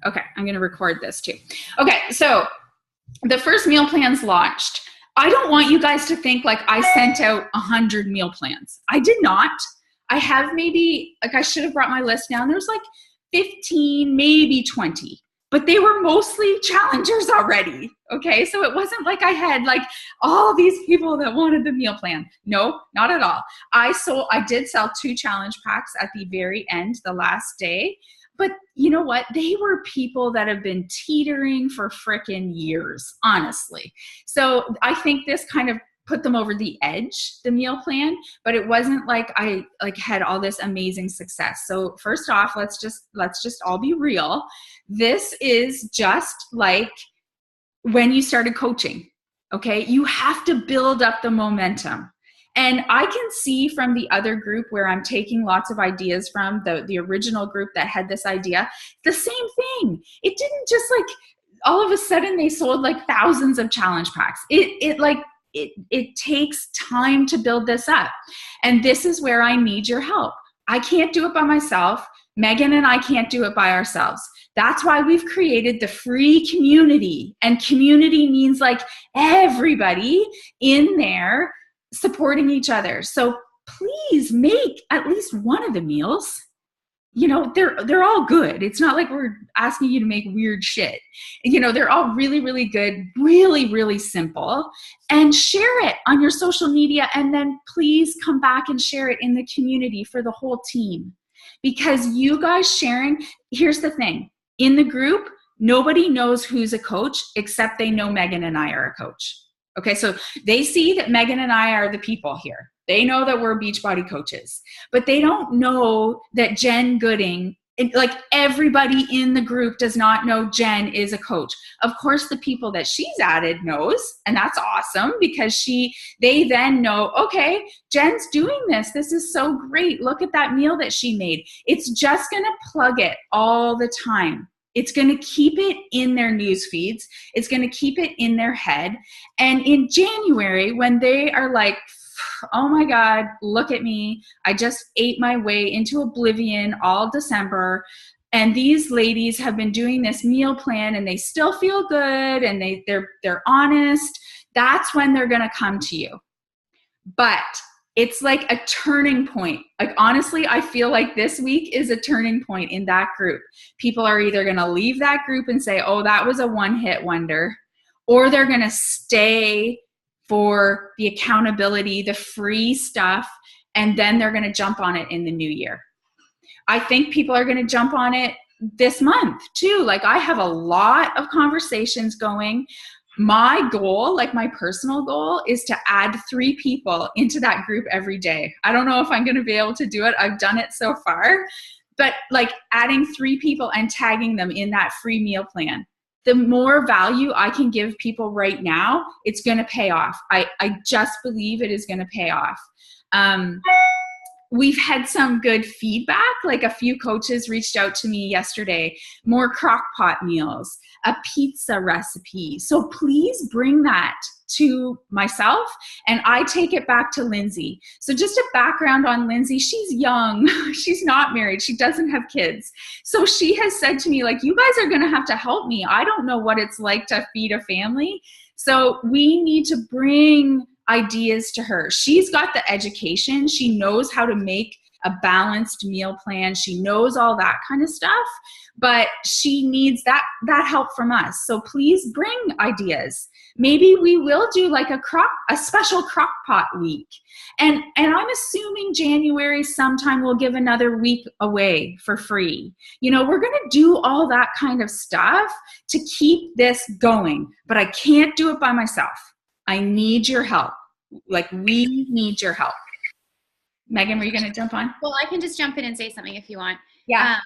Okay, I'm going to record this too. Okay, so the first meal plans launched. I don't want you guys to think like I sent out 100 meal plans. I did not. I have maybe, like I should have brought my list down. There's like 15, maybe 20, but they were mostly challengers already. Okay, so it wasn't like I had like all these people that wanted the meal plan. No, not at all. I did sell 2 challenge packs at the very end, the last day. But you know what? They were people that have been teetering for frickin' years, honestly. So I think this kind of put them over the edge, the meal plan, but it wasn't like I like had all this amazing success. So first off, let's just all be real. This is just like when you started coaching, okay? You have to build up the momentum. And I can see from the other group where I'm taking lots of ideas from, the original group that had this idea, the same thing. It didn't just like all of a sudden they sold like thousands of challenge packs. It takes time to build this up. And this is where I need your help. I can't do it by myself. Megan and I can't do it by ourselves. That's why we've created the free community. And community means like everybody in there supporting each other. So please make at least one of the meals. You know, they're all good. It's not like we're asking you to make weird shit. You know, they're all really, really good, really, really simple. And share it on your social media. And then please come back and share it in the community for the whole team. Because you guys sharing, here's the thing. In the group, nobody knows who's a coach except they know Megan and I are a coach. Okay, so they see that Megan and I are the people here. They know that we're Beachbody coaches, but they don't know that Jen Gooding, like everybody in the group does not know Jen is a coach. Of course, the people that she's added knows, and that's awesome because they then know, okay, Jen's doing this. This is so great. Look at that meal that she made. It's just going to plug it all the time. It's going to keep it in their news feeds. It's going to keep it in their head. And in January, when they are like, oh my God, look at me. I just ate my way into oblivion all December. And these ladies have been doing this meal plan and they still feel good and they're honest. That's when they're going to come to you. But it's like a turning point. Like, honestly, I feel like this week is a turning point in that group. People are either going to leave that group and say, oh, that was a one-hit wonder, or they're going to stay for the accountability, the free stuff, and then they're going to jump on it in the new year. I think people are going to jump on it this month too. Like, I have a lot of conversations going. My goal, like my personal goal, is to add 3 people into that group every day. I don't know if I'm going to be able to do it. I've done it so far, but like adding 3 people and tagging them in that free meal plan. The more value I can give people right now, it's going to pay off. I just believe it is going to pay off. We've had some good feedback. Like, a few coaches reached out to me yesterday, more crock pot meals, a pizza recipe. So please bring that to myself and I take it back to Lindsay. So just a background on Lindsay. She's young. She's not married. She doesn't have kids. So she has said to me, like, you guys are going to have to help me. I don't know what it's like to feed a family. So we need to bring ideas to her. She's got the education. She knows how to make a balanced meal plan. She knows all that kind of stuff, but she needs that help from us. So please bring ideas. Maybe we will do like a special crock pot week. And I'm assuming January sometime we'll give another week away for free. You know, we're going to do all that kind of stuff to keep this going, but I can't do it by myself. I need your help. Like, we need your help. Megan, were you going to jump on? Well, I can just jump in and say something if you want. Yeah.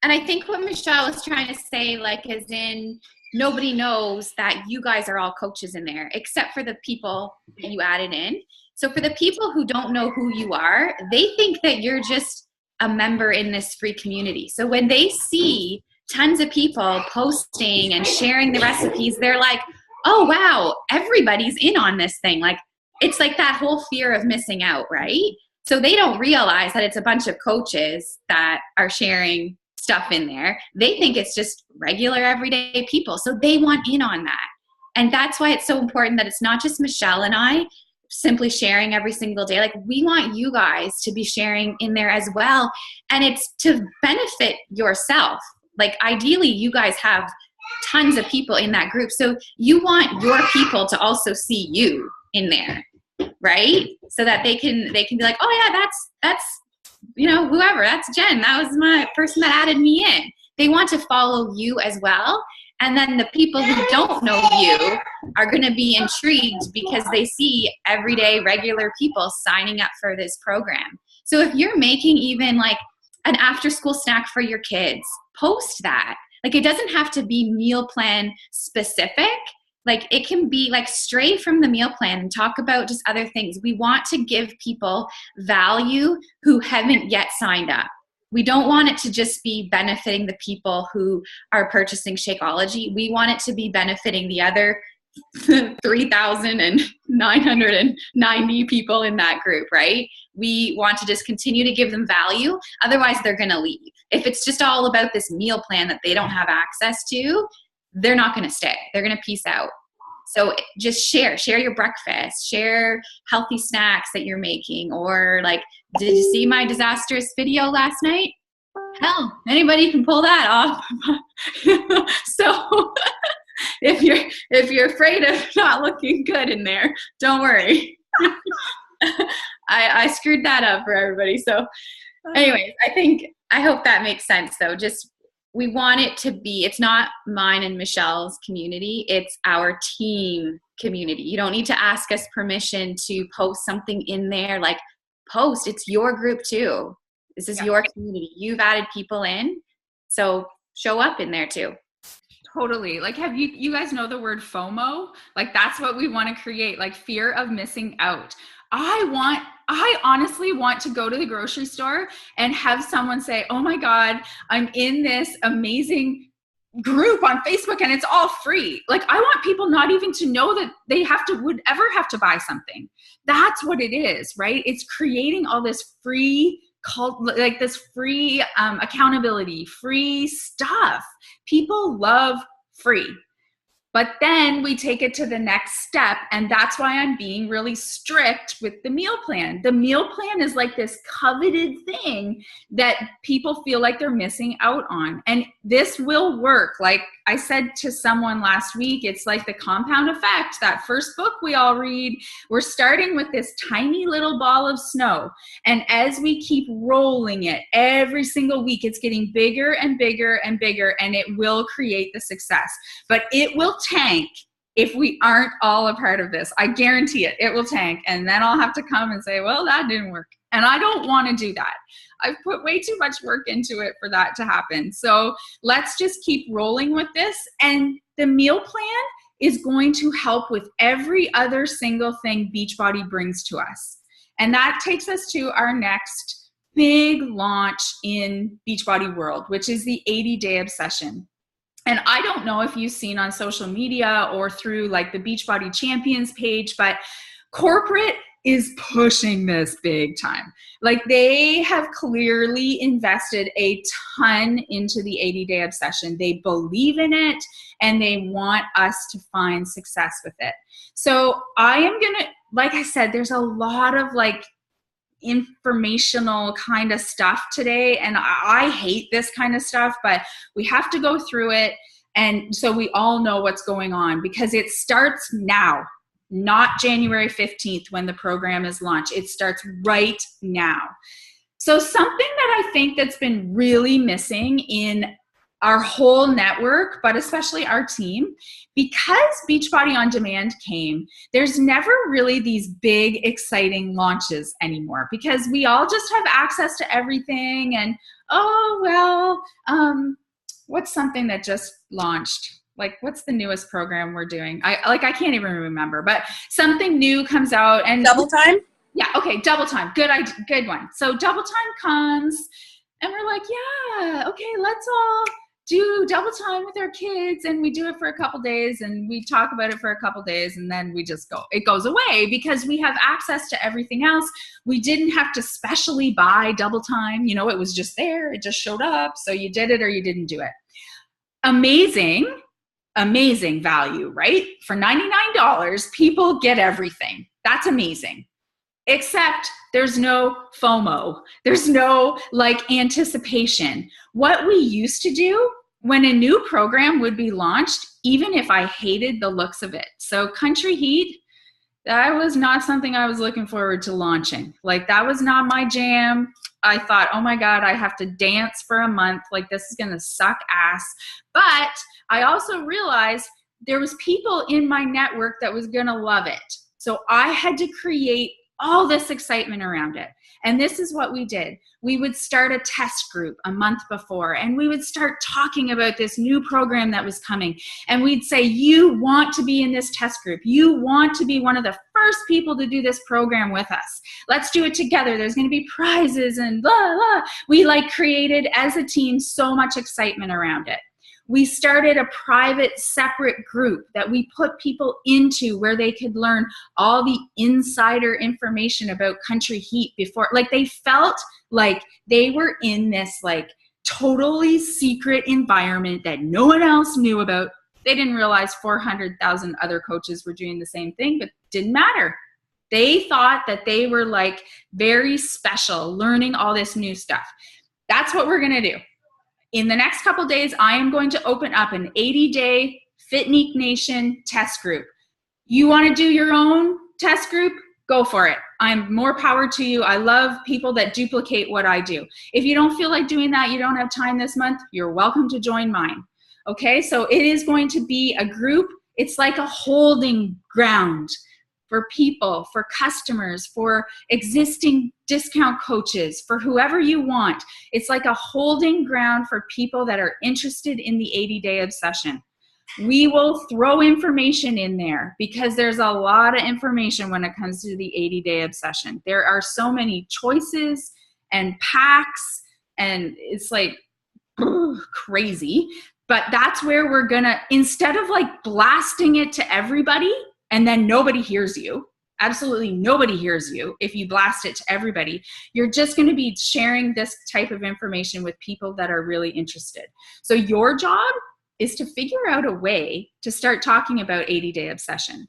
And I think what Michelle was trying to say, like, as in nobody knows that you guys are all coaches in there, except for the people that you added in. So for the people who don't know who you are, they think that you're just a member in this free community. So when they see tons of people posting and sharing the recipes, they're like, oh, wow, everybody's in on this thing. Like, it's like that whole fear of missing out, right? So they don't realize that it's a bunch of coaches that are sharing stuff in there. They think it's just regular everyday people. So they want in on that. And that's why it's so important that it's not just Michelle and I simply sharing every single day. Like, we want you guys to be sharing in there as well. And it's to benefit yourself. Like, ideally, you guys have tons of people in that group. So you want your people to also see you in there, right? So that they can be like, oh yeah, that's whoever, that's Jen. That was my person that added me in. They want to follow you as well. And then the people who don't know you are going to be intrigued because they see everyday regular people signing up for this program. So if you're making even like an after school snack for your kids, post that. Like, it doesn't have to be meal plan specific. Like, it can be like stray from the meal plan and talk about just other things. We want to give people value who haven't yet signed up. We don't want it to just be benefiting the people who are purchasing Shakeology. We want it to be benefiting the other 3,990 people in that group, right? We want to just continue to give them value. Otherwise, they're going to leave. If it's just all about this meal plan that they don't have access to, they're not going to stay. They're going to peace out. So just share your breakfast, share healthy snacks that you're making, or like, did you see my disastrous video last night? Hell, anybody can pull that off. So if you're afraid of not looking good in there, don't worry. I screwed that up for everybody. So anyways, I hope that makes sense though. Just, we want it to be, it's not mine and Michelle's community, it's our team community. You don't need to ask us permission to post something in there. Like, post, it's your group too. This is your community. You've added people in, so show up in there too. Totally. Like, have you guys know the word FOMO? Like, that's what we want to create, like fear of missing out. I honestly want to go to the grocery store and have someone say, oh my God, I'm in this amazing group on Facebook and it's all free. Like, I want people not even to know that they would ever have to buy something. That's what it is, right? It's creating all this free accountability, free stuff. People love free. But then we take it to the next step, and that's why I'm being really strict with the meal plan. The meal plan is like this coveted thing that people feel like they're missing out on. And this will work. Like I said to someone last week, it's like the compound effect. That first book we all read, we're starting with this tiny little ball of snow. And as we keep rolling it every single week, it's getting bigger and bigger and bigger, and it will create the success. But it will tank if we aren't all a part of this. I guarantee it. It will tank. And then I'll have to come and say, well, that didn't work. And I don't want to do that. I've put way too much work into it for that to happen. So let's just keep rolling with this. And the meal plan is going to help with every other single thing Beachbody brings to us. And that takes us to our next big launch in Beachbody world, which is the 80-day obsession. And I don't know if you've seen on social media or through like the Beachbody Champions page, but corporate is pushing this big time. Like, they have clearly invested a ton into the 80-day obsession. They believe in it and they want us to find success with it. So I am gonna, like I said, there's a lot of like informational kind of stuff today, and I hate this kind of stuff, but we have to go through it, and so we all know what's going on, because it starts now, not January 15th when the program is launched. It starts right now. So something that I think that's been really missing in our whole network, but especially our team, because Beachbody On Demand came, there's never really these big, exciting launches anymore, because we all just have access to everything. And, oh, well, what's something that just launched? Like, what's the newest program we're doing? I can't even remember, but something new comes out. And Double Time? Yeah, okay, Double Time. Good one. So Double Time comes, and we're like, yeah, okay, let's all do double time with our kids, and we do it for a couple days, and we talk about it for a couple days, and then we just go. It goes away because we have access to everything else. We didn't have to specially buy double time. It was just there. It just showed up. So you did it or you didn't do it. Amazing value, right? For $99, people get everything. That's amazing. Except there's no FOMO. There's no anticipation. What we used to do when a new program would be launched, even if I hated the looks of it. So Country Heat, that was not something I was looking forward to launching. That was not my jam. I thought, oh my God, I have to dance for a month. This is going to suck ass. But I also realized there was people in my network that was going to love it. So I had to create all this excitement around it. And this is what we did. We would start a test group a month before, and we would start talking about this new program that was coming. And we'd say, you want to be in this test group. You want to be one of the first people to do this program with us. Let's do it together. There's going to be prizes and blah, blah. We created as a team so much excitement around it. We started a private, separate group that we put people into where they could learn all the insider information about Country Heat before. They felt like they were in this totally secret environment that no one else knew about. They didn't realize 400,000 other coaches were doing the same thing, but didn't matter. They thought that they were very special, learning all this new stuff. That's what we're going to do. In the next couple days, I am going to open up an 80-day Fitneek Nation test group. You want to do your own test group? Go for it. I'm more power to you. I love people that duplicate what I do. If you don't feel like doing that, you don't have time this month, you're welcome to join mine. Okay, so it is going to be a group. It's like a holding ground for people, for customers, for existing discount coaches, for whoever you want. It's like a holding ground for people that are interested in the 80-day obsession. We will throw information in there because there's a lot of information when it comes to the 80-day obsession. There are so many choices and packs, and it's crazy. But that's where we're gonna, instead of blasting it to everybody, and then nobody hears you. Absolutely nobody hears you if you blast it to everybody. You're just going to be sharing this type of information with people that are really interested. So your job is to figure out a way to start talking about 80-day obsession.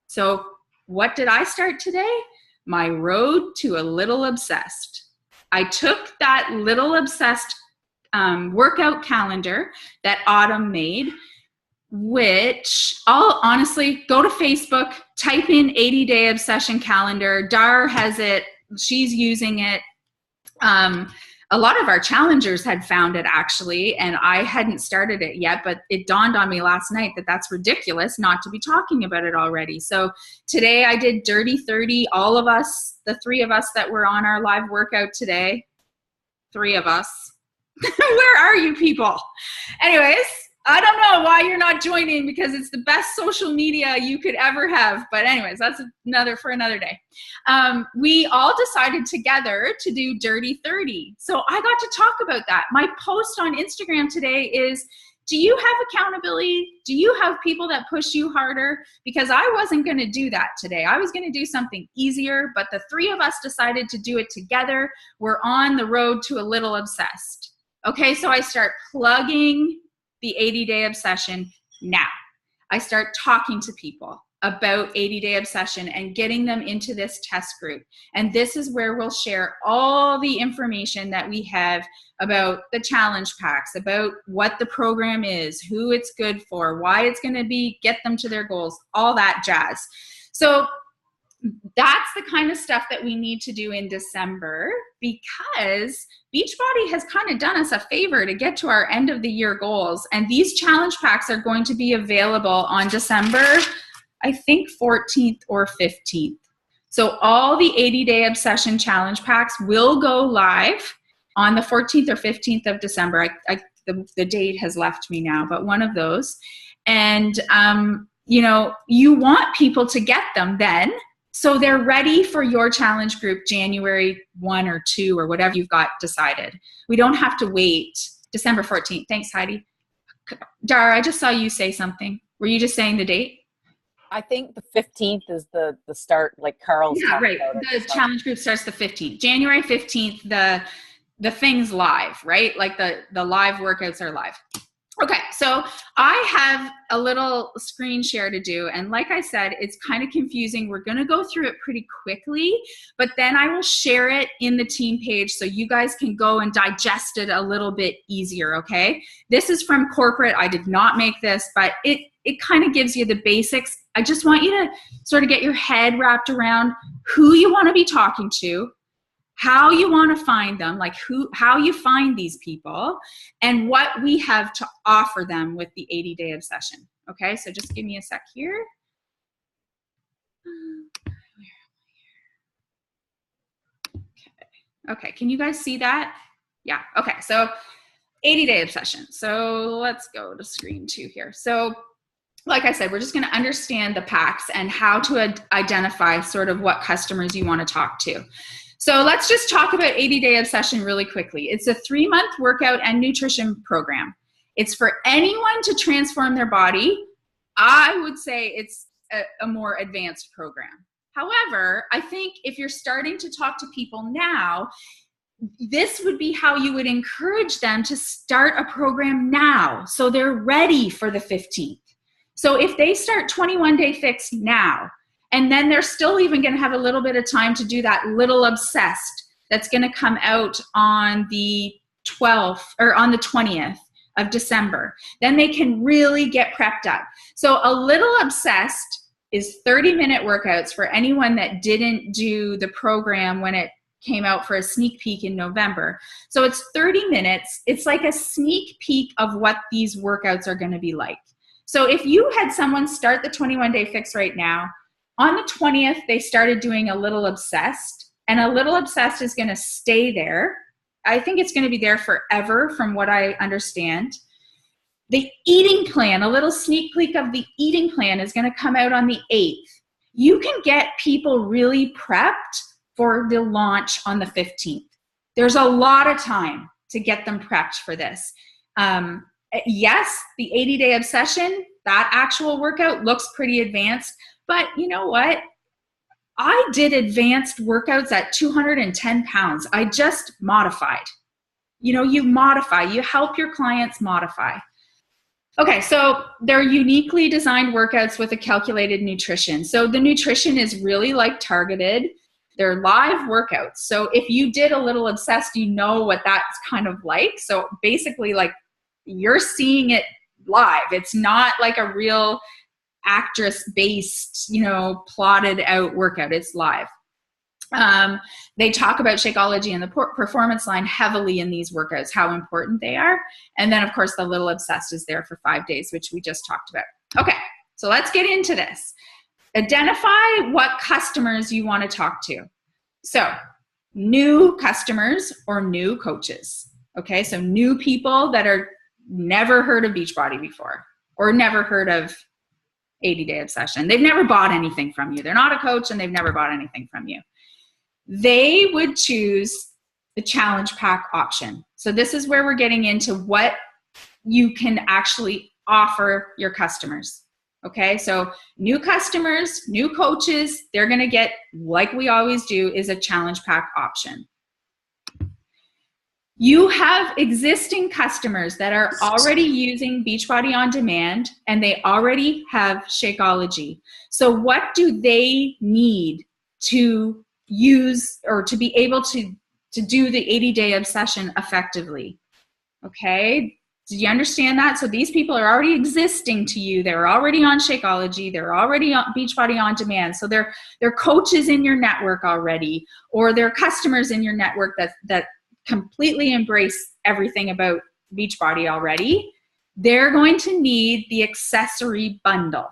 So what did I start today? My road to a little obsessed. I took that little obsessed workout calendar that Autumn made, which I'll honestly go to Facebook, type in 80-day obsession calendar. Dar has it. She's using it. A lot of our challengers had found it actually, and I hadn't started it yet, but it dawned on me last night that that's ridiculous not to be talking about it already. So today I did Dirty 30. All of us, the three of us that were on our live workout today, three of us. Where are you people? Anyways, I don't know why you're not joining because it's the best social media you could ever have. But anyways, that's for another day. We all decided together to do Dirty 30. So I got to talk about that. My post on Instagram today is, do you have accountability? Do you have people that push you harder? Because I wasn't going to do that today. I was going to do something easier, but the three of us decided to do it together. We're on the road to a little obsessed. Okay, so I start plugging the 80-day obsession now. I start talking to people about 80-day obsession and getting them into this test group. And this is where we'll share all the information that we have about the challenge packs, about what the program is, who it's good for, why it's going to get them to their goals, all that jazz. So that's the kind of stuff that we need to do in December, because Beachbody has kind of done us a favor to get to our end of the year goals. And these challenge packs are going to be available on December, I think 14th or 15th. So all the 80-day obsession challenge packs will go live on the 14th or 15th of December. The date has left me now, but one of those. And, you want people to get them then, so they're ready for your challenge group January 1 or 2 or whatever you've got decided. We don't have to wait December 14th. Thanks, Heidi. Dara, I just saw you say something. Were you just saying the date? I think the 15th is the start, like Carl's Yeah, right. The challenge group starts the 15th. January 15th, the thing's live, right? Like the live workouts are live. Okay, so I have a little screen share to do, and like I said, it's kind of confusing. We're going to go through it pretty quickly, but then I will share it in the team page so you guys can go and digest it a little bit easier, okay? This is from corporate. I did not make this, but it kind of gives you the basics. I just want you to sort of get your head wrapped around who you want to be talking to, how you want to find them, like how you find these people, and what we have to offer them with the 80-day obsession. Okay, so just give me a sec here. Okay, can you guys see that? Yeah, okay, so 80-day obsession. So let's go to screen 2 here. So like I said, we're just going to understand the packs and how to identify sort of what customers you want to talk to. So let's just talk about 80-day obsession really quickly. It's a 3-month workout and nutrition program. It's for anyone to transform their body. I would say it's a more advanced program. However, I think if you're starting to talk to people now, this would be how you would encourage them to start a program now so they're ready for the 15th. So if they start 21-day fix now, and then they're still even going to have a little bit of time to do that little obsessed that's going to come out on the 12th or on the 20th of December. Then they can really get prepped up. So a little obsessed is 30-minute workouts for anyone that didn't do the program when it came out for a sneak peek in November. So it's 30 minutes. It's like a sneak peek of what these workouts are going to be like. So if you had someone start the 21-day fix right now, on the 20th, they started doing a little obsessed, and a little obsessed is going to stay there. I think it's going to be there forever from what I understand. The eating plan, a little sneak peek of the eating plan is going to come out on the 8th. You can get people really prepped for the launch on the 15th. There's a lot of time to get them prepped for this. Yes, the 80-day obsession, that actual workout looks pretty advanced. But you know what? I did advanced workouts at 210 pounds. I just modified. You know, you modify. You help your clients modify. Okay, so they're uniquely designed workouts with a calculated nutrition. So the nutrition is really like targeted. They're live workouts. So if you did a little obsessed, you know what that's kind of like. So basically, like, you're seeing it live. It's not like a real actress-based, plotted out workout. It's live. They talk about Shakeology and the performance line heavily in these workouts, how important they are. And then, of course, the little obsessed is there for 5 days, which we just talked about. Okay, so let's get into this. Identify what customers you want to talk to. So, new customers or new coaches. Okay, so new people that are never heard of Beachbody before or never heard of 80-day obsession. They've never bought anything from you. They're not a coach and they've never bought anything from you. They would choose the challenge pack option. So this is where we're getting into what you can actually offer your customers. Okay, so new customers, new coaches, they're going to get, like we always do, is a challenge pack option. You have existing customers that are already using Beachbody On Demand and they already have Shakeology. So what do they need to use or to be able to do the 80-day obsession effectively? Okay, do you understand that? So these people are already existing to you. They're already on Shakeology. They're already on Beachbody On Demand. So they're coaches in your network already, or they're customers in your network that completely embrace everything about Beachbody already. They're going to need the accessory bundle.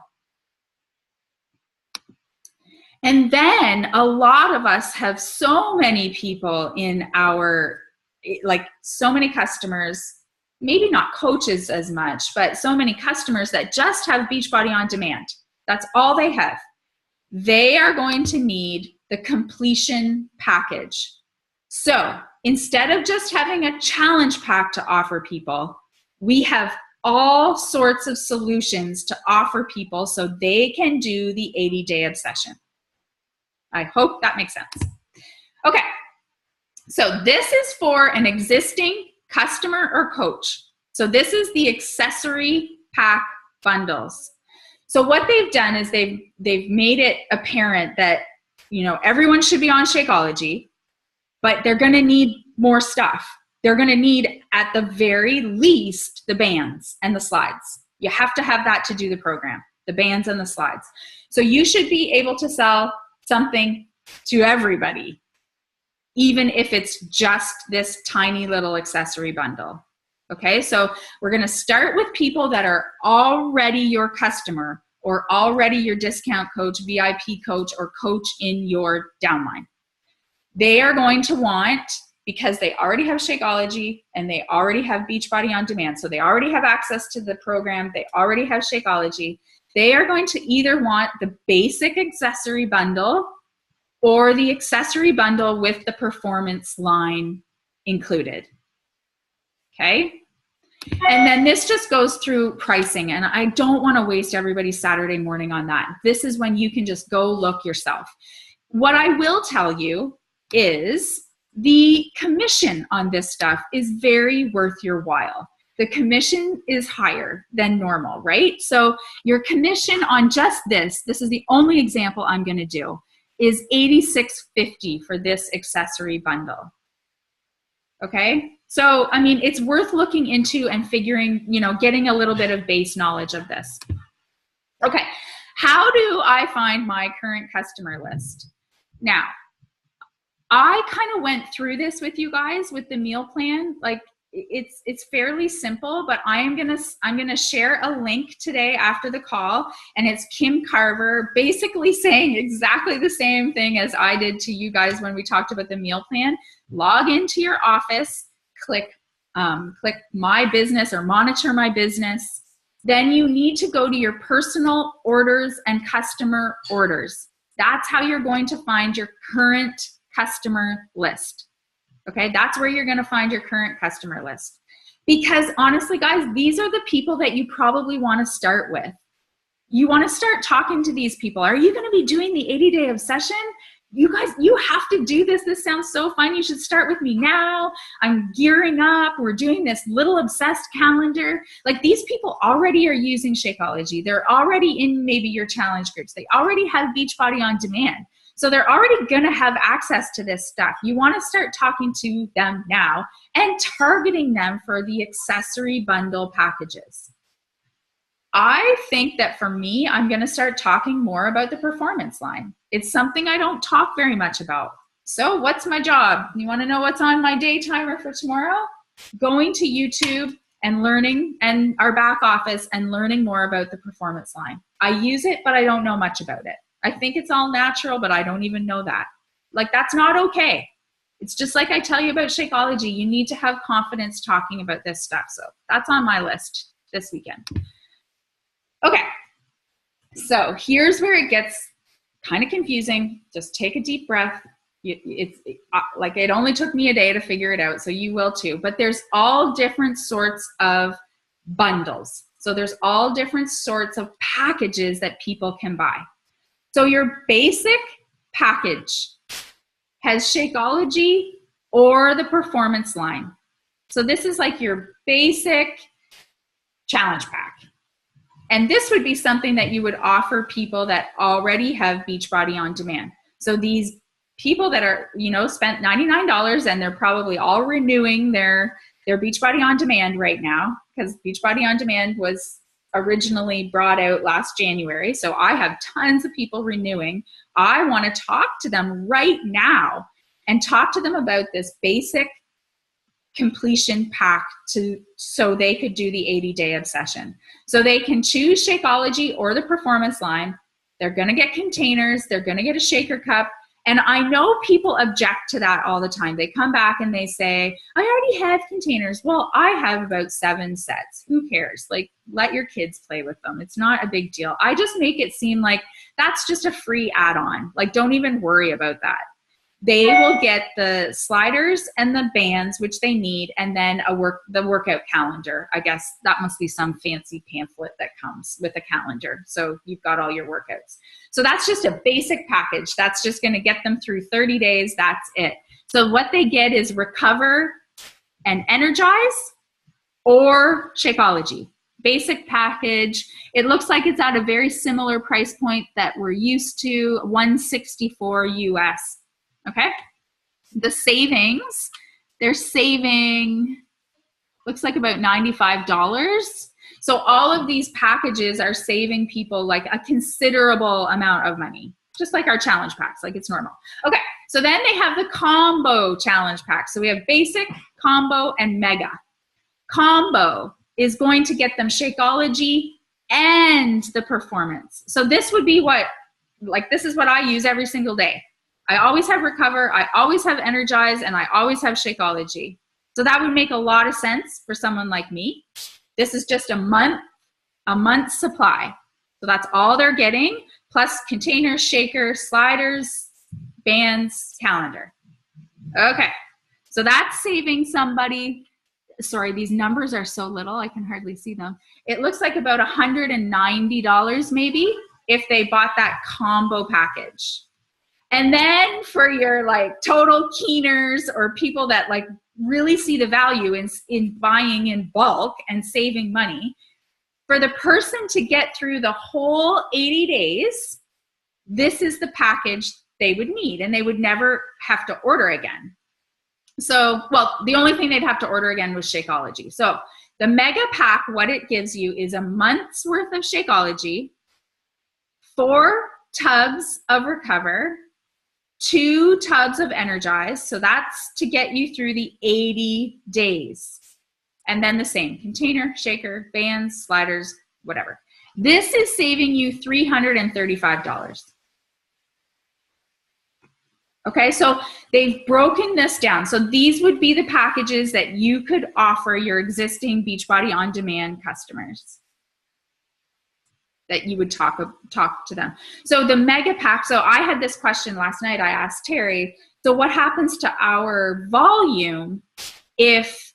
And then a lot of us have so many people in our, like so many customers, maybe not coaches as much, but so many customers that just have Beachbody On Demand. That's all they have. They are going to need the completion package. So instead of just having a challenge pack to offer people, we have all sorts of solutions to offer people so they can do the 80-day obsession. I hope that makes sense. Okay, so this is for an existing customer or coach. So this is the accessory pack bundles. So what they've done is they've made it apparent that, you know, everyone should be on Shakeology, but they're going to need more stuff. They're going to need, at the very least, the bands and the slides. You have to have that to do the program, the bands and the slides. So you should be able to sell something to everybody, even if it's just this tiny little accessory bundle. Okay, so we're going to start with people that are already your customer or already your discount coach, VIP coach, or coach in your downline. They are going to want, because they already have Shakeology and they already have Beachbody On Demand, so they already have access to the program, they already have Shakeology, they are going to either want the basic accessory bundle or the accessory bundle with the performance line included. Okay? And then this just goes through pricing, and I don't want to waste everybody's Saturday morning on that. This is when you can just go look yourself. What I will tell you is the commission on this stuff is very worth your while. The commission is higher than normal, right? So your commission on just this is the only example I'm going to do, is $86.50 for this accessory bundle. Okay? So, I mean, it's worth looking into and figuring, you know, getting a little bit of base knowledge of this. Okay, how do I find my current customer list? Now, I kind of went through this with you guys with the meal plan. Like, it's fairly simple, but I'm gonna share a link today after the call, and it's Kim Carver basically saying exactly the same thing as I did to you guys when we talked about the meal plan. Log into your office, click My Business or Monitor My Business. Then you need to go to your personal orders and customer orders. That's how you're going to find your current customer list. Okay, that's where you're going to find your current customer list. Because honestly, guys, these are the people that you probably want to start with. You want to start talking to these people. Are you going to be doing the 80-day obsession? You guys, you have to do this. This sounds so fun. You should start with me now. I'm gearing up. We're doing this little obsessed calendar. Like, these people already are using Shakeology. They're already in maybe your challenge groups. They already have Beachbody On Demand. So they're already going to have access to this stuff. You want to start talking to them now and targeting them for the accessory bundle packages. I think that for me, I'm going to start talking more about the performance line. It's something I don't talk very much about. So what's my job? You want to know what's on my day timer for tomorrow? Going to YouTube and learning, and our back office, and learning more about the performance line. I use it, but I don't know much about it. I think it's all natural, but I don't even know that. Like, that's not okay. It's just like I tell you about Shakeology. You need to have confidence talking about this stuff. So that's on my list this weekend. Okay, so here's where it gets kind of confusing. Just take a deep breath. Like, it only took me a day to figure it out, so you will too. But there's all different sorts of bundles. So there's all different sorts of packages that people can buy. So your basic package has Shakeology or the performance line. So this is like your basic challenge pack. And this would be something that you would offer people that already have Beachbody On Demand. So these people that are, you know, spent $99 and they're probably all renewing their Beachbody On Demand right now, because Beachbody On Demand was originally brought out last January. So I have tons of people renewing. I want to talk to them right now and talk to them about this basic completion pack so they could do the 80-day obsession. So they can choose Shakeology or the performance line. They're going to get containers. They're going to get a shaker cup. And I know people object to that all the time. They come back and they say, I already have containers. Well, I have about 7 sets. Who cares? Like, let your kids play with them. It's not a big deal. I just make it seem like that's just a free add-on. Like, don't even worry about that. they will get the sliders and the bands, which they need, and then the workout calendar. I guess that must be some fancy pamphlet that comes with a calendar. So you've got all your workouts. So that's just a basic package. That's just going to get them through 30 days. That's it. So what they get is Recover and Energize or Shakeology. Basic package. It looks like it's at a very similar price point that we're used to, $164 US. Okay. The savings, they're saving, looks like about $95. So all of these packages are saving people like a considerable amount of money, just like our challenge packs, like it's normal. Okay. So then they have the combo challenge pack. So we have basic, combo, and mega. Combo is going to get them Shakeology and the performance. So this would be this is what I use every single day. I always have Recover, I always have Energize, and I always have Shakeology. So that would make a lot of sense for someone like me. This is just a month's supply. So that's all they're getting, plus containers, shaker, sliders, bands, calendar. Okay, so that's saving somebody, sorry, these numbers are so little, I can hardly see them. It looks like about $190 maybe if they bought that combo package. And then for your like total keeners or people that like really see the value in buying in bulk and saving money, for the person to get through the whole 80 days, this is the package they would need, and they would never have to order again. So, well, the only thing they'd have to order again was Shakeology. So the mega pack, what it gives you is a month's worth of Shakeology, 4 tubs of Recover, 2 tubs of Energize. So that's to get you through the 80 days. And then the same container, shaker, bands, sliders, whatever. This is saving you $335. Okay, so they've broken this down. So these would be the packages that you could offer your existing Beachbody On Demand customers, that you would talk to them. So the mega pack, so I had this question last night. I asked Terry, so what happens to our volume if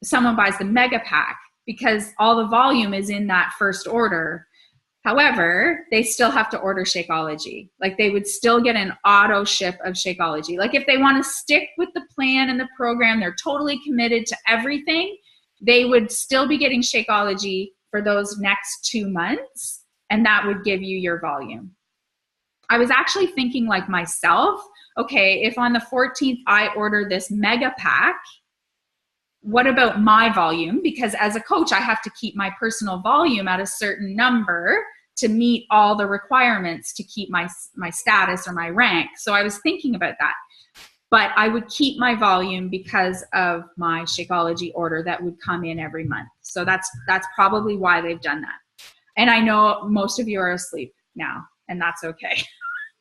someone buys the mega pack? Because all the volume is in that first order. However, they still have to order Shakeology. Like they would still get an auto ship of Shakeology. Like if they want to stick with the plan and the program, they're totally committed to everything, they would still be getting Shakeology for those next 2 months, and that would give you your volume. I was actually thinking like myself, okay, if on the 14th I order this mega pack, what about my volume? Because as a coach, I have to keep my personal volume at a certain number to meet all the requirements to keep my status or my rank. So I was thinking about that. But I would keep my volume because of my Shakeology order that would come in every month. So that's probably why they've done that. And I know most of you are asleep now, and that's okay.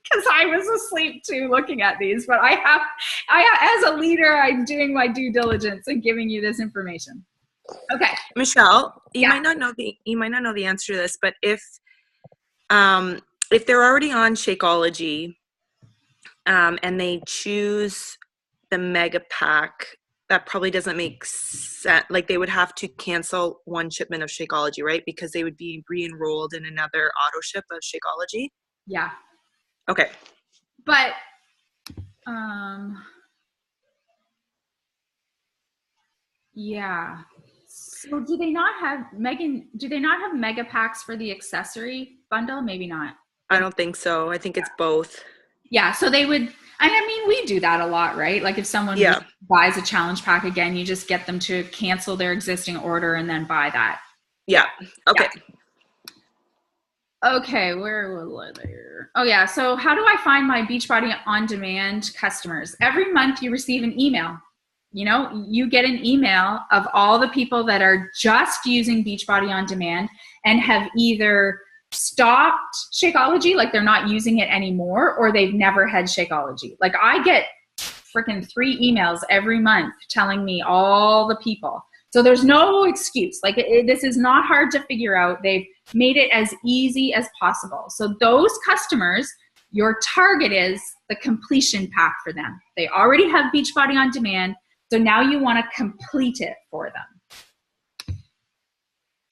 Because I was asleep too looking at these, but I as a leader, I'm doing my due diligence and giving you this information. Okay, Michelle, you might not know the answer to this, but if they're already on Shakeology, and they choose the mega pack, that probably doesn't make sense. Like they would have to cancel one shipment of Shakeology, right? Because they would be re-enrolled in another auto ship of Shakeology. Yeah. Okay. But, yeah. So do they not have, Megan, do they not have mega packs for the accessory bundle? Maybe not. I don't think so. I think it's both. Yeah. So they would, and I mean, we do that a lot, right? Like if someone buys a challenge pack again, you just get them to cancel their existing order and then buy that. Yeah. Okay. Yeah. Okay, where was I there? Oh yeah, so how do I find my Beachbody On Demand customers? Every month you receive an email. You know, you get an email of all the people that are just using Beachbody On Demand and have either stopped Shakeology, like they're not using it anymore, or they've never had Shakeology. Like I get freaking 3 emails every month telling me all the people. So there's no excuse. Like this is not hard to figure out. They've made it as easy as possible. So those customers, Your target is the completion pack for them. They already have Beachbody On Demand, so now you want to complete it for them.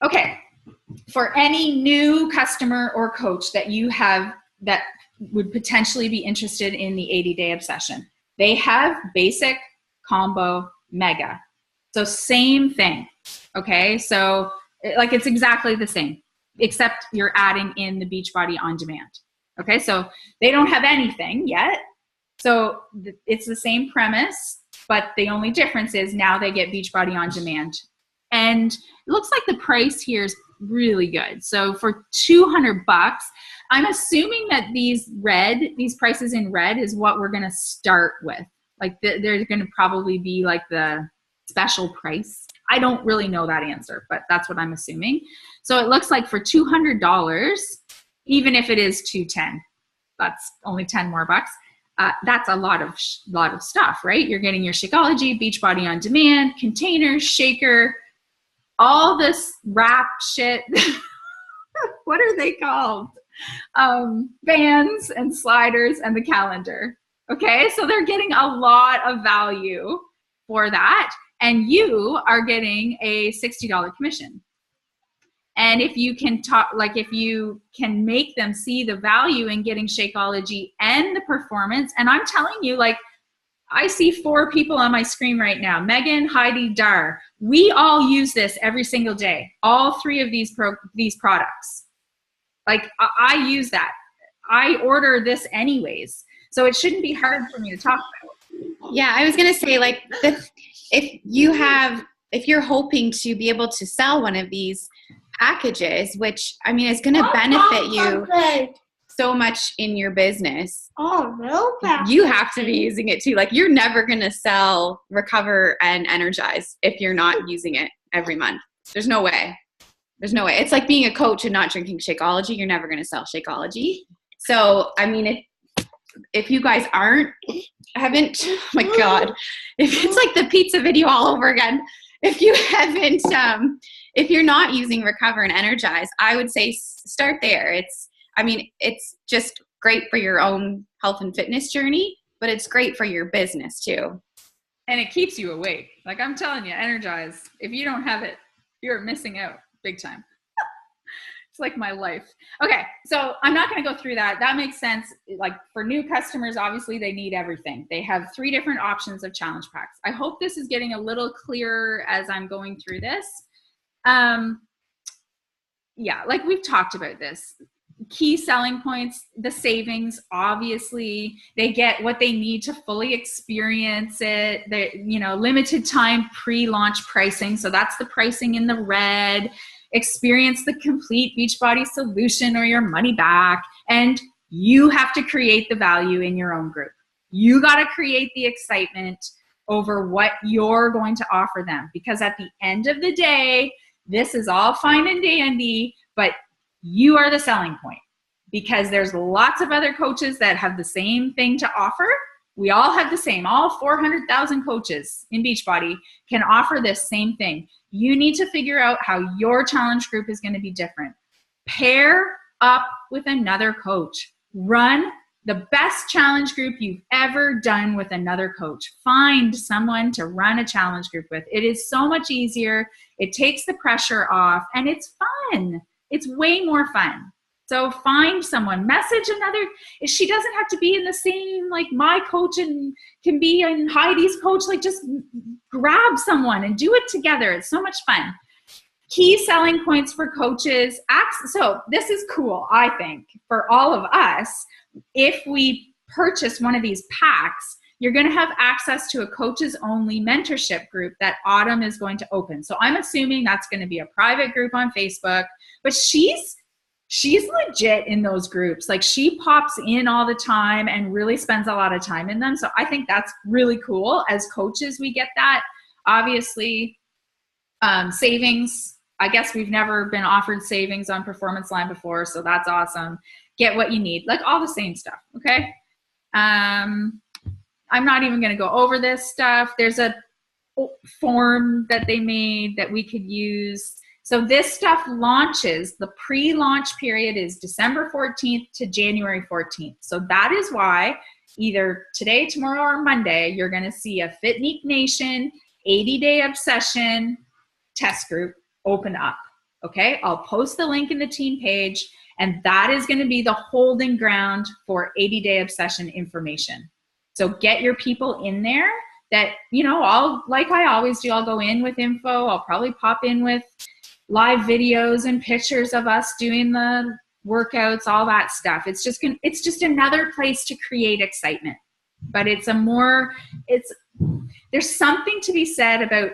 Okay, for any new customer or coach that you have that would potentially be interested in the 80-day obsession, they have basic, combo, mega. So same thing, okay? So like it's exactly the same, except you're adding in the Beachbody On Demand. Okay, so they don't have anything yet. So it's the same premise, but the only difference is now they get Beachbody On Demand. And it looks like the price here is really good. So for $200, I'm assuming that these prices in red is what we're going to start with. Like they're going to probably be like the special price. I don't really know that answer, but that's what I'm assuming. So it looks like for $200, even if it is $210, that's only 10 more bucks. That's a lot of stuff, right? You're getting your Shakeology, Beachbody On Demand, container, shaker, all this wrap shit. What are they called? Bands and sliders and the calendar. Okay, so they're getting a lot of value for that, and you are getting a $60 commission. And if you can if you can make them see the value in getting Shakeology and the performance, and I'm telling you, like, I see 4 people on my screen right now, Megan, Heidi, Dar. We all use this every single day. All 3 of these products. Like, I use that. I order this anyways. So it shouldn't be hard for me to talk about. Yeah, I was going to say, like, if you're hoping to be able to sell one of these packages, which, I mean, is going to benefit you so much in your business. Oh, real bad. You have to be using it too. Like, you're never going to sell Recover and Energize if you're not using it every month. There's no way. There's no way. It's like being a coach and not drinking Shakeology. You're never going to sell Shakeology. So, I mean, if you guys haven't, oh my God, if it's like the pizza video all over again, if you haven't, if you're not using Recover and Energize, I would say start there. It's just great for your own health and fitness journey, but it's great for your business too. And it keeps you awake. Like, I'm telling you, Energize, if you don't have it, you're missing out big time. It's like my life. Okay, so I'm not going to go through that. That makes sense. Like, for new customers, obviously they need everything. They have 3 different options of challenge packs. I hope this is getting a little clearer as I'm going through this. Yeah, like we've talked about this. Key selling points, the savings, obviously they get what they need to fully experience it. The, limited time pre-launch pricing. So that's the pricing in the red. Experience the complete Beachbody solution or your money back. And you have to create the value in your own group. You got to create the excitement over what you're going to offer them. Because at the end of the day, this is all fine and dandy, but you are the selling point, because there's lots of other coaches that have the same thing to offer. We all have the same. All 400,000 coaches in Beachbody can offer this same thing. You need to figure out how your challenge group is going to be different. Pair up with another coach. Run the best challenge group you've ever done with another coach. Find someone to run a challenge group with. It is so much easier. It takes the pressure off, and it's fun. It's way more fun. So find someone, message another. She doesn't have to be in the same, like my coach and can be in Heidi's coach. Like, just grab someone and do it together. It's so much fun. Key selling points for coaches. So this is cool, I think, for all of us. If we purchase one of these packs, you're going to have access to a coaches only mentorship group that Autumn is going to open. So I'm assuming that's going to be a private group on Facebook, but she's legit in those groups. Like, she pops in all the time and really spends a lot of time in them. So I think that's really cool. As coaches, we get that. Obviously, savings. I guess we've never been offered savings on Performance Line before, so that's awesome. Get what you need, like all the same stuff, okay? I'm not even gonna go over this stuff. There's a form that they made that we could use. So this stuff launches, the pre-launch period is December 14th to January 14th. So that is why either today, tomorrow, or Monday, you're going to see a FitMeek Nation 80-day obsession test group open up. Okay, I'll post the link in the team page, and that is going to be the holding ground for 80-day obsession information. So get your people in there that, like I always do, I'll go in with info. I'll probably pop in with live videos and pictures of us doing the workouts, all that stuff. It's just another place to create excitement. But there's something to be said about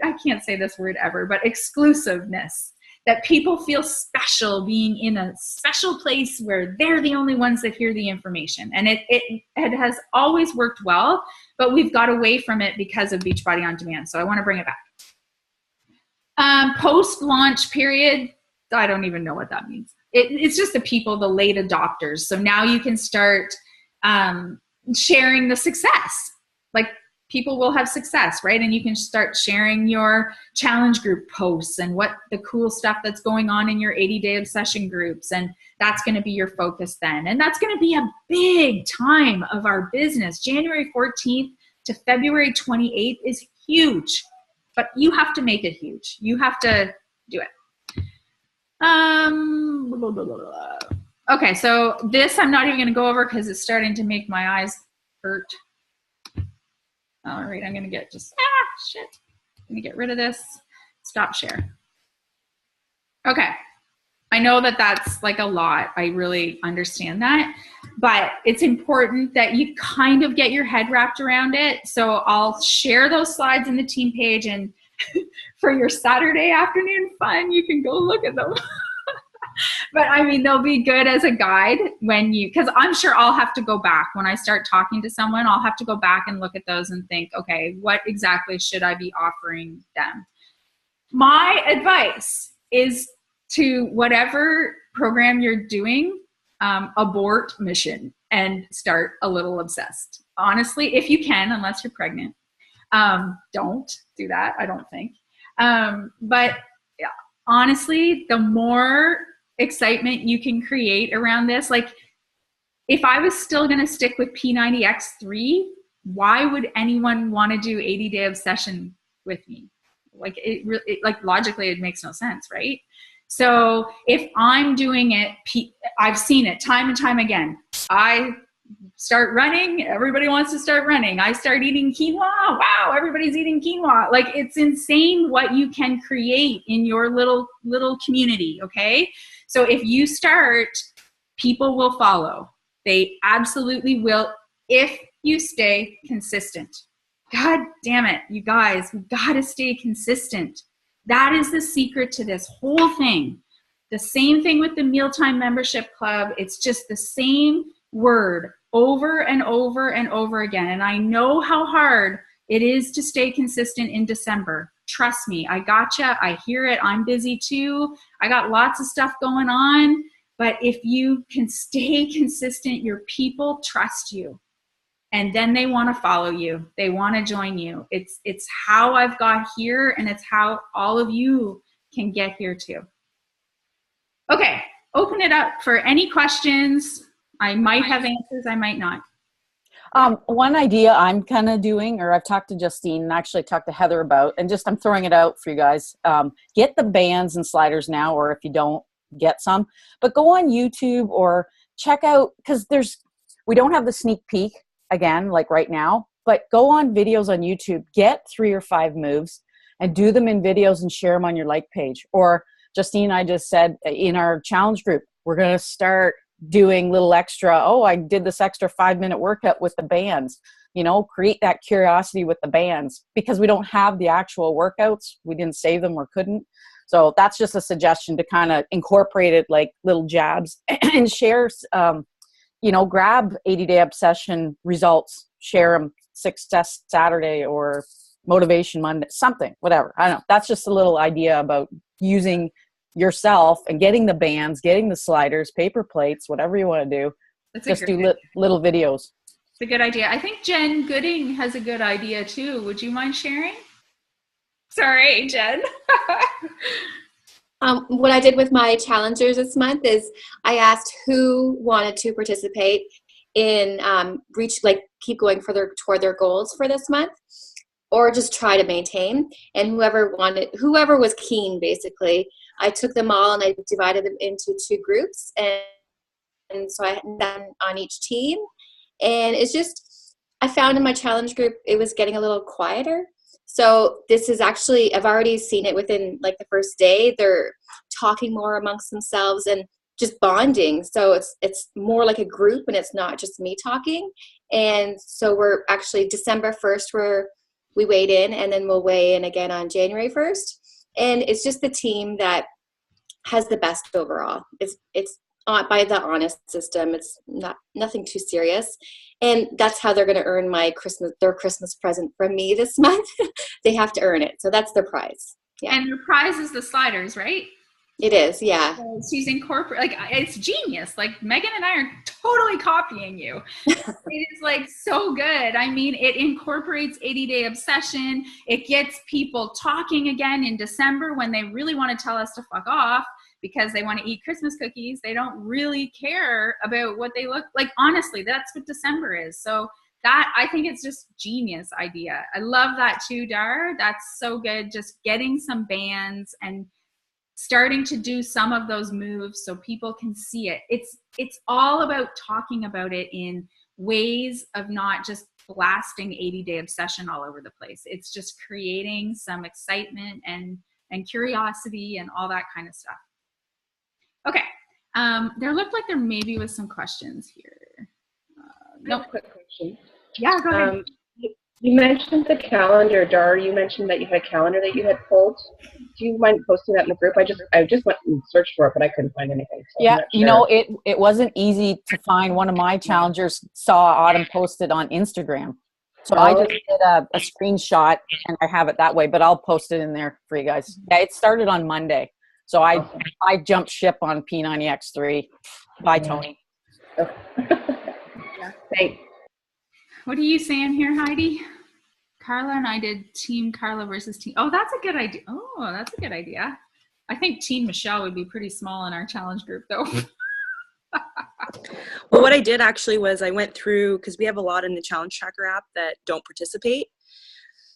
I can't say this word ever, but exclusiveness, that people feel special being in a special place where they're the only ones that hear the information. And it has always worked well, but we've got away from it because of Beachbody On Demand. So I want to bring it back. Post-launch period, I don't even know what that means. It's just the late adopters. So now you can start sharing the success. Like, people will have success, right? And you can start sharing your challenge group posts and what the cool stuff that's going on in your 80-day obsession groups. And that's going to be your focus then. And that's going to be a big time of our business. January 14th to February 28th is huge, but you have to make it huge. You have to do it. Okay, so this I'm not even going to go over because it's starting to make my eyes hurt. All right, I'm going to get I'm going to get rid of this. Stop share. Okay. I know that that's like a lot. I really understand that. But it's important that you kind of get your head wrapped around it. So I'll share those slides in the team page. And for your Saturday afternoon fun, you can go look at them. But I mean, they'll be good as a guide because I'm sure I'll have to go back when I start talking to someone. I'll have to go back and look at those and think, okay, what exactly should I be offering them? My advice is to whatever program you're doing, abort mission and start a little obsessed. Honestly, if you can, unless you're pregnant, don't do that. I don't think. But yeah, honestly, the more excitement you can create around this, like if I was still going to stick with P90X3, why would anyone want to do 80-day obsession with me? Like like logically, it makes no sense, right? So if I'm doing it, I've seen it time and time again. I start running, everybody wants to start running. I start eating quinoa, wow, everybody's eating quinoa. Like, it's insane what you can create in your little community, okay? So if you start, people will follow. They absolutely will if you stay consistent. God damn it, you guys, we gotta stay consistent. That is the secret to this whole thing. The same thing with the Mealtime Membership Club. It's just the same word over and over and over again. And I know how hard it is to stay consistent in December. Trust me, I gotcha. I hear it. I'm busy too. I got lots of stuff going on. But if you can stay consistent, your people trust you. And then they want to follow you. They want to join you. It's how I've got here, and it's how all of you can get here too. Okay, open it up for any questions. I might have answers, I might not. One idea I'm kind of doing, or I've talked to Justine and actually talked to Heather about, and just I'm throwing it out for you guys. Get the bands and sliders now, or if you don't, get some. But go on YouTube or check out, because we don't have the sneak peek again, like right now, but go on videos on YouTube, get 3 or 5 moves and do them in videos and share them on your like page. Or Justine and I just said in our challenge group, we're going to start doing little extra, I did this extra 5-minute workout with the bands, create that curiosity with the bands, because we don't have the actual workouts. We didn't save them or couldn't. So that's just a suggestion to kind of incorporate it like little jabs and share, grab 80-day obsession results, share them Success Saturday or Motivation Monday, something, whatever. I don't know. That's just a little idea about using yourself and getting the bands, getting the sliders, paper plates, whatever you want to do. Just do little videos. It's a good idea. I think Jen Gooding has a good idea too. Would you mind sharing? Sorry, Jen. What I did with my challengers this month is I asked who wanted to participate in keep going further toward their goals for this month, or just try to maintain. And whoever was keen, basically, I took them all and I divided them into 2 groups, and so I had them on each team. And it's just, I found in my challenge group it was getting a little quieter. So this is actually, I've already seen it within like the first day. They're talking more amongst themselves and just bonding. So it's more like a group and it's not just me talking. And so we're actually December 1st we weighed in, and then we'll weigh in again on January 1st. And it's just the team that has the best overall. It's by the honest system. It's nothing too serious. And that's how they're going to earn their Christmas present from me this month. They have to earn it. So that's their prize. Yeah. And your prize is the sliders, right? It is, yeah. So she's it's genius. Like Megan and I are totally copying you. It is like so good. I mean, it incorporates 80-day obsession. It gets people talking again in December when they really want to tell us to fuck off because they want to eat Christmas cookies. They don't really care about what they look like. Honestly, that's what December is. So that, I think it's just genius idea. I love that too, Dar. That's so good. Just getting some bands and starting to do some of those moves so people can see it. It's all about talking about it in ways of not just blasting 80-day obsession all over the place. It's just creating some excitement and curiosity and all that kind of stuff. Okay. There looked like there maybe was some questions here. No, quick question. Yeah, go ahead. You mentioned the calendar, Dar. You mentioned that you had a calendar that you had pulled. Do you mind posting that in the group? I just went and searched for it, but I couldn't find anything. So yeah, sure. It wasn't easy to find. One of my challengers saw Autumn posted on Instagram. So I just did a screenshot and I have it that way, but I'll post it in there for you guys. Yeah, it started on Monday. So I jumped ship on P90X3. Bye, Tony. Yeah. Thanks. What are you saying here, Heidi? Carla and I did Team Carla versus Team. Oh, that's a good idea. Oh, that's a good idea. I think Team Michelle would be pretty small in our challenge group, though. Well, what I did actually was I went through, because we have a lot in the Challenge Tracker app that don't participate.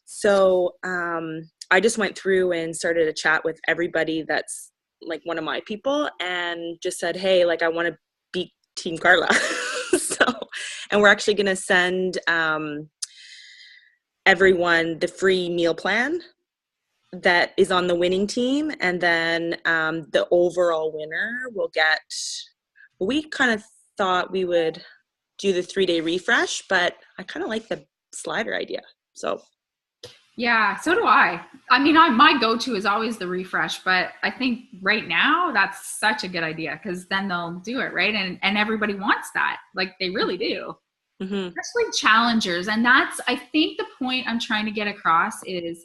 So I just went through and started a chat with everybody that's like one of my people and just said, hey, like I want to beat Team Carla. And we're actually going to send everyone the free meal plan that is on the winning team. And then the overall winner will get, we kind of thought we would do the 3-day refresh, but I kind of like the slider idea. So. Yeah, so do I. I mean, my go-to is always the refresh, but I think right now that's such a good idea because then they'll do it, right? And everybody wants that. Like they really do. Mm-hmm. Especially challengers. And that's, I think the point I'm trying to get across is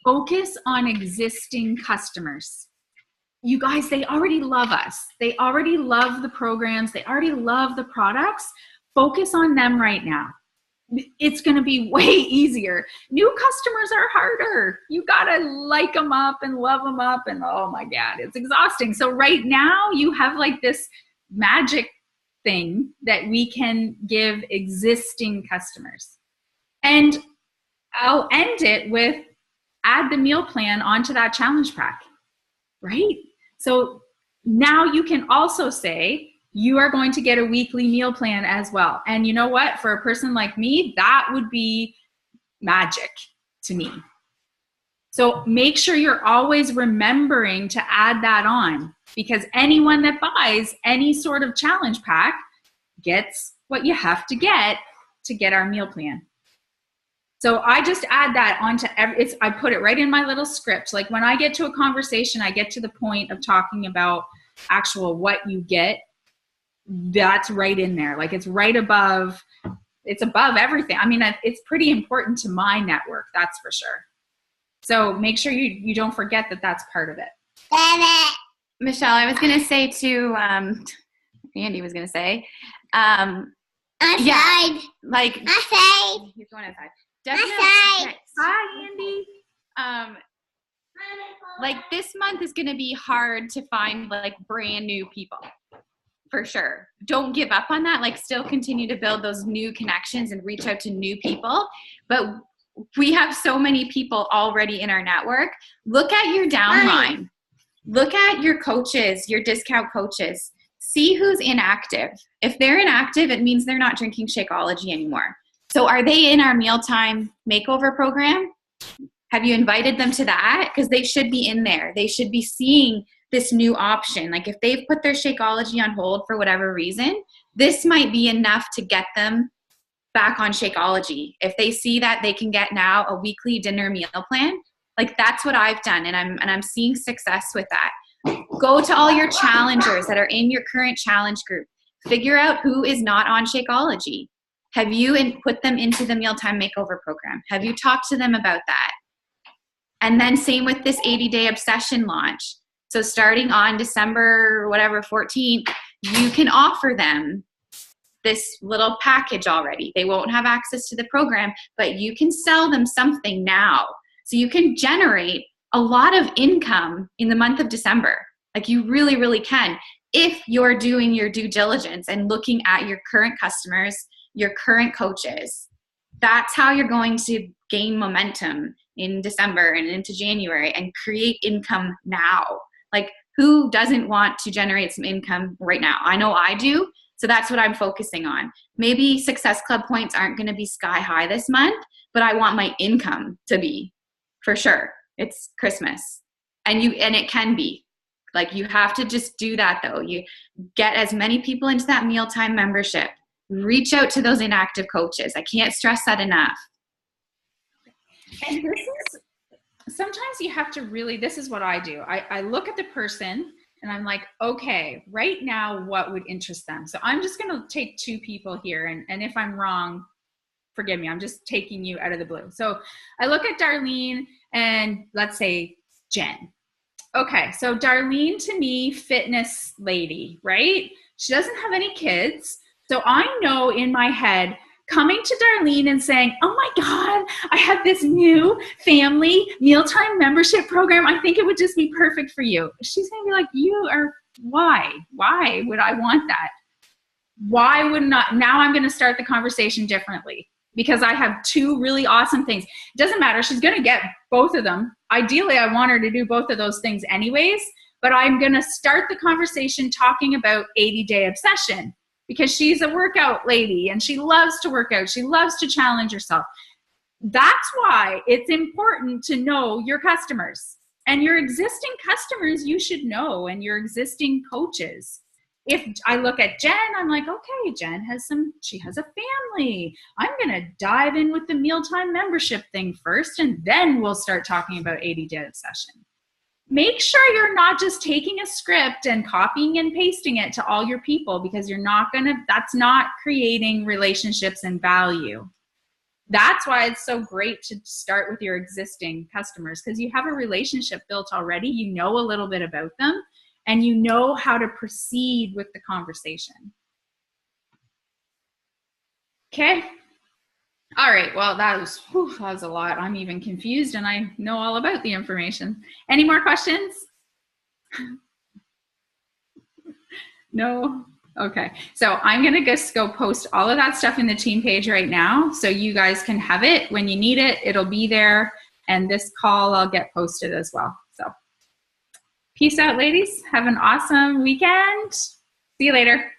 focus on existing customers. You guys, they already love us. They already love the programs. They already love the products. Focus on them right now. It's going to be way easier. New customers are harder. You got to like them up and love them up. And oh my God, it's exhausting. So right now you have like this magic thing that we can give existing customers. And I'll end it with add the meal plan onto that challenge pack, right? So now you can also say, you are going to get a weekly meal plan as well. And you know what? For a person like me, that would be magic to me. So make sure you're always remembering to add that on because anyone that buys any sort of challenge pack gets what you have to get our meal plan. So I just add that onto I put it right in my little script. Like when I get to a conversation, I get to the point of talking about actual what you get. That's right in there. Like it's right above, it's above everything. I mean, it's pretty important to my network, that's for sure. So make sure you don't forget that that's part of it. Michelle, I was going to say to, Andy was going to say, outside. Yeah, like, Outside. he's going outside. Outside. Hi, Andy. like this month is going to be hard to find like brand new people. For sure. Don't give up on that. Like still continue to build those new connections and reach out to new people. But we have so many people already in our network. Look at your downline. Look at your coaches, your discount coaches. See who's inactive. If they're inactive, it means they're not drinking Shakeology anymore. So are they in our mealtime makeover program? Have you invited them to that? Because they should be in there. They should be seeing this new option. Like if they've put their Shakeology on hold for whatever reason, this might be enough to get them back on Shakeology. If they see that they can get now a weekly dinner meal plan, like that's what I've done, and I'm seeing success with that. Go to all your challengers that are in your current challenge group. Figure out who is not on Shakeology. Have you put them into the mealtime makeover program? Have you talked to them about that? And then same with this 80-day obsession launch. So starting on December, 14th, you can offer them this little package already. They won't have access to the program, but you can sell them something now. So you can generate a lot of income in the month of December. Like you really, really can, if you're doing your due diligence and looking at your current customers, your current coaches. That's how you're going to gain momentum in December and into January and create income now. Like who doesn't want to generate some income right now? I know I do. So that's what I'm focusing on. Maybe Success Club points aren't going to be sky high this month, but I want my income to be, for sure. It's Christmas. And it can be. Like you have to just do that though. You get as many people into that mealtime membership. Reach out to those inactive coaches. I can't stress that enough. And this is, sometimes you have to really, this is what I do. I look at the person and I'm like, okay, right now, what would interest them? So I'm just going to take two people here. And if I'm wrong, forgive me. I'm just taking you out of the blue. So I look at Darlene and let's say Jen. Okay, so Darlene, to me, fitness lady, right? She doesn't have any kids. So I know in my head, coming to Darlene and saying, oh my God, I have this new family mealtime membership program. I think it would just be perfect for you. She's going to be like, why? Why would I want that? Why would not? Now I'm going to start the conversation differently because I have two really awesome things. It doesn't matter. She's going to get both of them. Ideally, I want her to do both of those things anyways, but I'm going to start the conversation talking about 80-day obsession. Because she's a workout lady and she loves to work out. She loves to challenge herself. That's why it's important to know your customers. And your existing customers you should know, and your existing coaches. If I look at Jen, I'm like, okay, Jen she has a family. I'm going to dive in with the mealtime membership thing first, and then we'll start talking about 80-day obsession. Make sure you're not just taking a script and copying and pasting it to all your people, because that's not creating relationships and value. That's why it's so great to start with your existing customers, because you have a relationship built already. You know a little bit about them and you know how to proceed with the conversation. Okay. All right, well, that was a lot. I'm even confused and I know all about the information. Any more questions? No? Okay, so I'm gonna just go post all of that stuff in the team page right now so you guys can have it. When you need it, it'll be there, and this call I'll get posted as well. So peace out, ladies. Have an awesome weekend. See you later.